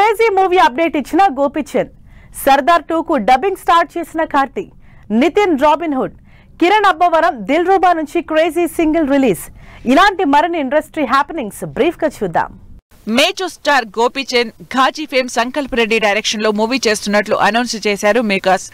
Crazy movie update ఇచ్చిన గోపీచంద్, సర్దార్ 2 కు dubbing start చేసిన కార్తీ, నితిన్ రాబిన్హుడ్, కిరణ్ అబ్బవరం దిల్రుబా నుంచి క్రేజీ సింగిల్ రిలీజ్. ఇలాంటి మరిన్ని ఇండస్ట్రీ హ్యాపెనింగ్స్ బ్రీఫ్ గా చూద్దాం. Major star Gopichand Ghazi fame Sankalp Reddy direction లో మూవీ చేస్తున్నట్లు అనౌన్స్ చేశారు మేకర్స్.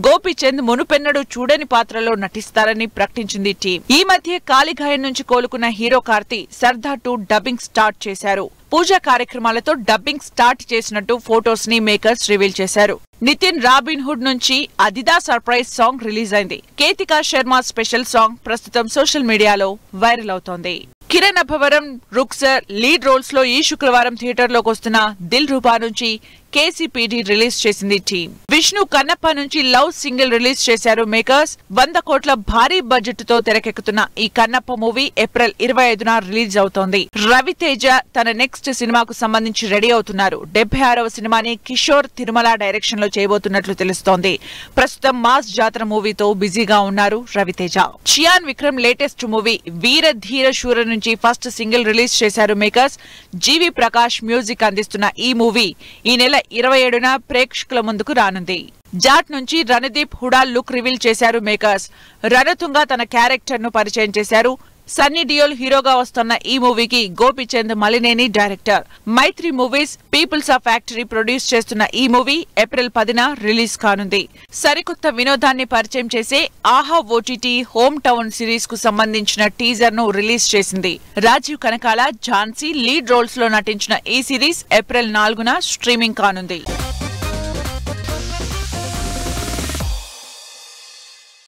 గోపీచంద్ మునుపెన్నడూ చూడని పాత్రలో నటిస్తారని ప్రకటించింది టీం. ఈ మధ్య కాలిగాయం నుంచి కోలుకున్న hero Karthi Sardar 2 dubbing start చేశారు. పూజా కార్యక్రమాలతో డబ్బింగ్ స్టార్ట్ చేసినట్టు ఫోటోస్ ని మేకర్స్ రివీల్ చేశారు. నితిన్ రాబిన్హుడ్ నుంచి అదిదా సర్ప్రైజ్ సాంగ్ రిలీజ్ అయింది. కేతికా శర్మ స్పెషల్ సాంగ్ ప్రస్తుతం సోషల్ మీడియాలో వైరల్ అవుతోంది. కిరణ్ అబ్బవరం, రుక్సర్ లీడ్ రోల్స్ లో ఈ శుక్రవారం థియేటర్లోకి వస్తున్న దిల్రుబా నుంచి కేసీపీడీ రిలీజ్ చేసింది టీం. విష్ణు కన్నప్ప నుంచి లవ్ సింగిల్ రిలీజ్ చేశారు మేకర్స్. 100 కోట్ల భారీ బడ్జెట్ తో తెరకెక్కుతున్న ఈ కన్నప్ప మూవీ ఏప్రిల్ 25న రిలీజ్ అవుతోంది. రవితేజ తన నెక్స్ట్ సినిమాకు సంబంధించి రెడీ అవుతున్నారు. 76వ సినిమాని కిషోర్ తిరుమల డైరెక్షన్ లో చేయబోతున్నట్లు తెలుస్తోంది. ప్రస్తుతం మాస్ జాతర మూవీతో బిజీగా ఉన్నారు రవితేజ. చియాన్ విక్రమ్ లేటెస్ట్ మూవీ వీర ధీర శూర నుంచి ఫస్ట్ సింగిల్ రిలీజ్ చేశారు మేకర్స్. జీవి ప్రకాష్ మ్యూజిక్ అందిస్తున్న ఈ మూవీ ఈ నెల 27న ప్రేక్షకుల ముందుకు రానుంది. జాట్ నుంచి రణదీప్ హుడా లుక్ రివీల్ చేశారు మేకర్స్. రణతుంగ తన క్యారెక్టర్ ను పరిచయం చేశారు. సన్నీ డియోల్ హీరోగా వస్తున్న ఈ మూవీకి Gopichand Malineni director. Mythri Movies, Peoples of Factory produce చేస్తున్న ఈ మూవీ ఏప్రిల్ 10న రిలీజ్ కానుంది. సరికొత్త వినోదాన్ని పరిచయం చేసే ఆహా ఓటీటీ హోమ్ టౌన్ సిరీస్ కు సంబంధించిన టీజర్ ను రిలీజ్ చేసింది. రాజీవ్ కనకాల, ఝాన్సీ లీడ్ రోల్స్ లో నటించిన ఈ సిరీస్ ఏప్రిల్ 4న స్ట్రీమింగ్ కానుంది.